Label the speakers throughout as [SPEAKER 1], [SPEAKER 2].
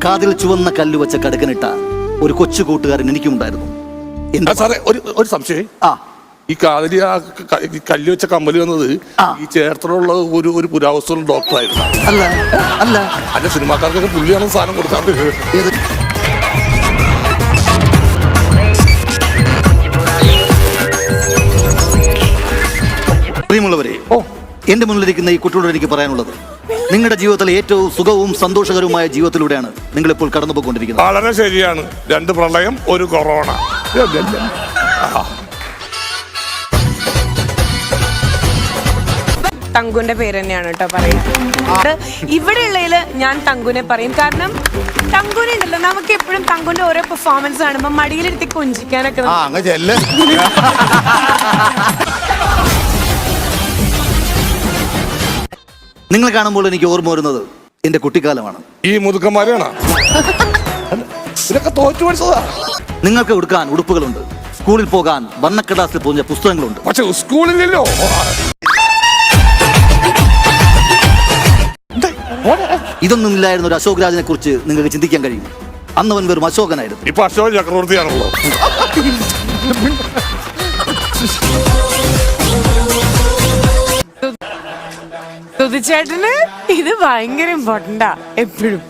[SPEAKER 1] കാതിൽ ചുവന്ന കല്ല് വെച്ച കടുക്കനിട്ട ഒരു കൊച്ചു കൂട്ടുകാരൻ എനിക്കുണ്ടായിരുന്നു.
[SPEAKER 2] സാറേ ഒരു സംശയം. ഈ കാതിരി കല്ല് വെച്ച കമ്മല് വന്നത് ഈ ചേർത്തലുള്ള ഒരു പുരാവസ്തു ഡോക്ടറായിരുന്നു.
[SPEAKER 1] അല്ല അല്ല
[SPEAKER 2] അല്ല, സിനിമാക്കാർക്കൊക്കെ പുള്ളിയാണ് സാധനം കൊടുക്കാറ്.
[SPEAKER 1] പ്രിയമുള്ളവരെ, എന്റെ മുന്നിലിരിക്കുന്ന ഈ കുട്ടിയോട് എനിക്ക് പറയാനുള്ളത്, നിങ്ങളുടെ ജീവിതത്തിലെ ഏറ്റവും സുഖവും സന്തോഷകരവുമായ ജീവിതത്തിലൂടെയാണ് നിങ്ങൾ ഇപ്പോൾ കടന്നുപോയിക്കൊണ്ടിരിക്കുന്നത്.
[SPEAKER 2] വളരെ ശരിയാണ്. 2 പ്രളയം, 1 കൊറോണ.
[SPEAKER 3] തങ്കുന്റെ പേര് തന്നെയാണ് കേട്ടോ പറയുന്നത്. ഇവിടെയുള്ളതില് ഞാൻ തങ്കുനെ പറയും. കാരണം തങ്കുനെ ഉണ്ടല്ലോ, നമുക്ക് എപ്പോഴും തങ്കുന്റെ ഓരോ പെർഫോമൻസ് കാണുമ്പോ മടിയിലിരുത്തി കൊഞ്ചിക്കാനൊക്കെ
[SPEAKER 1] നിങ്ങൾ കാണുമ്പോൾ എനിക്ക് ഓർമ്മ വരുന്നത് എന്റെ കുട്ടിക്കാലമാണ്.
[SPEAKER 2] ഈ മുതുക്കന്മാരാണ് ഇതൊക്കെ തോറ്റു പഠിച്ചതാ.
[SPEAKER 1] നിങ്ങൾക്ക് ഉടുക്കാൻ ഉടുപ്പുകളുണ്ട്, സ്കൂളിൽ പോകാൻ വർണ്ണക്കടലാസിൽ പൊതിഞ്ഞ പുസ്തകങ്ങളുണ്ട്.
[SPEAKER 2] പക്ഷെ സ്കൂളിലല്ലോ.
[SPEAKER 1] ഇതൊന്നും ഇല്ലായിരുന്ന ഒരു അശോക് രാജിനെ കുറിച്ച് നിങ്ങൾക്ക് ചിന്തിക്കാൻ കഴിയും. അന്നവൻ വെറും അശോകനായിരുന്നു.
[SPEAKER 2] ഇപ്പൊ അശോക് ചക്രവർത്തിയാണല്ലോ.
[SPEAKER 3] സുധിച്ചേട്ടന് ഇത് ഭയങ്കര ഇമ്പോർട്ടന്റാ എപ്പോഴും.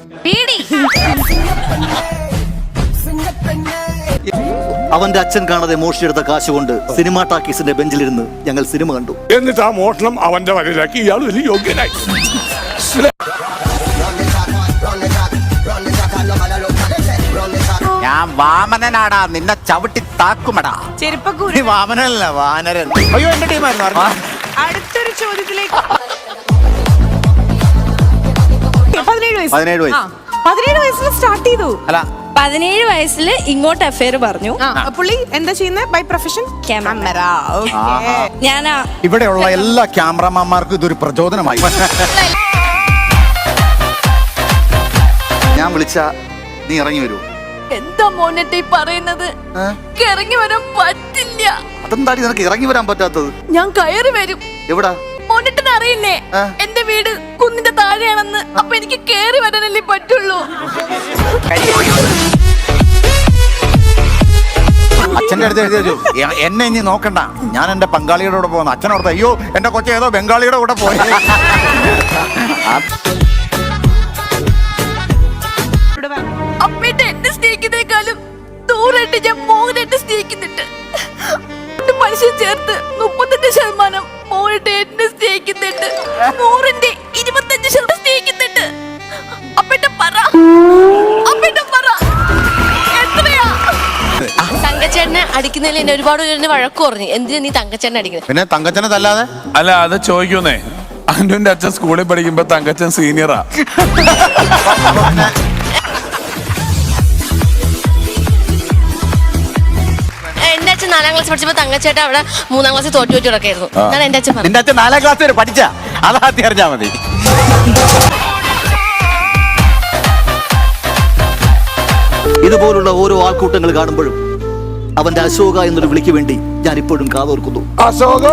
[SPEAKER 1] അവന്റെ അച്ഛൻ കാണാതെ മോഷ്ടിയെടുത്ത കാശ് കൊണ്ട് സിനിമാ ടാക്കീസിന്റെ ബെഞ്ചിലിരുന്ന് ഞങ്ങൾ സിനിമ കണ്ടു.
[SPEAKER 2] എന്നിട്ട് ആ മോഷണം അവന്റെ വരയിലാക്കി ഇയാൾ വലിയ യോഗ്യനായി.
[SPEAKER 4] ഞാൻ വാമനനാടാ, നിന്നെ ചവിട്ടി താക്കുമടാ.
[SPEAKER 3] ചെരുപ്പക്കൂരി
[SPEAKER 4] വാമനല്ല, വാനരൻ. അയ്യോ, എന്റെ ടീമായിരുന്നു.
[SPEAKER 3] അടുത്തൊരു ചോദ്യത്തിലേക്ക് 17 വയസ്സിൽ സ്റ്റാർട്ട് ചെയ്തു.
[SPEAKER 4] അല്ല,
[SPEAKER 5] 17 വയസ്സിൽ ഇങ്ങോട്ട് അഫയർ പറഞ്ഞു.
[SPEAKER 3] പുള്ളി എന്താ ചെയ്യുന്നത്? By profession camera.
[SPEAKER 5] ഞാൻ
[SPEAKER 4] ഇവിടെയുള്ള എല്ലാ ക്യാമറമാന്മാർക്കും ഇതൊരു പ്രചോദനമായി.
[SPEAKER 1] ഞാൻ വിളിച്ച നീ ഇറങ്ങി വരൂ.
[SPEAKER 5] എന്താ മോനട്ടെ പറയുന്നത്? ഇറങ്ങി വരാൻ പറ്റില്ല.
[SPEAKER 1] അതെന്താടി നിനക്ക് ഇറങ്ങി വരാൻ പറ്റാത്തത്?
[SPEAKER 5] ഞാൻ കയറി വരും.
[SPEAKER 1] എവിടാ?
[SPEAKER 5] മോനട്ടിന് അറിയില്ലേ എന്റെ വീട് കുന്നിന്റെ താഴെയാണെന്ന്? അപ്പൊ എനിക്ക് കേറി വരാനല്ലേ പറ്റുള്ളൂ.
[SPEAKER 4] അച്ഛൻ്റെ അടുത്ത് എഴുതി എന്നെ ഇനി നോക്കണ്ട, ഞാൻ എന്റെ പങ്കാളിയുടെ കൂടെ പോകുന്നു. അച്ഛനോർത്ത് അയ്യോ എന്റെ കൊച്ചെ ഏതോ ബംഗാളിയുടെ കൂടെ പോയി.
[SPEAKER 5] അമ്മേട്ട് എന്നെ സ്നേഹിക്കുന്നേക്കാളും ദൂരായിട്ട് ഞാൻ മോഹനായിട്ട് സ്നേഹിക്കുന്നുണ്ട്. മനുഷ്യൻ ചേർത്ത് 35% മോഹനായിട്ട് എന്നെ സ്നേഹിക്കുന്നുണ്ട്. 100ന്റെ 25% സ്നേഹിക്കുന്നുണ്ട്. അപ്പേട്ട പറ, അപ്പേട്ട പറ എത്രയാ? തങ്കച്ചേട്ടനെ അടിക്കുന്നതിൽ എന്നെ ഒരുപാട് പേര് വഴക്ക് പറഞ്ഞു. എന്തിനാ നീ തങ്കച്ചേട്ടനെ അടിക്കുന്നത്?
[SPEAKER 4] പിന്നെ തങ്കച്ചനെ തല്ലാതെ?
[SPEAKER 6] അല്ല, അത് ചോദിക്കുന്നേ. അന്നുന്റെ അച്ഛൻ സ്കൂളിൽ പഠിക്കുമ്പോ തങ്കച്ചൻ സീനിയറാ.
[SPEAKER 5] എന്റെ അച്ഛൻ 4ാം ക്ലാസ് പഠിച്ചപ്പോ തങ്കച്ചേട്ടൻ അവിടെ 3ാം ക്ലാസ്സിൽ തോറ്റു വെച്ച് കിടക്കായിരുന്നു. ഞാൻ എന്റെ അച്ഛൻ
[SPEAKER 4] നിന്റെ അച്ഛൻ 4ാം ക്ലാസ് വരെ പഠിച്ച അതാദ്യം അറിഞ്ഞാ മതി.
[SPEAKER 1] ഇതുപോലുള്ള ഓരോ ആൾക്കൂട്ടങ്ങൾ കാണുമ്പോഴും അവന്റെ അശോക എന്നൊരു വിളിക്ക് വേണ്ടി ഞാൻ ഇപ്പോഴും കാതോർക്കുന്നു.
[SPEAKER 2] അശോക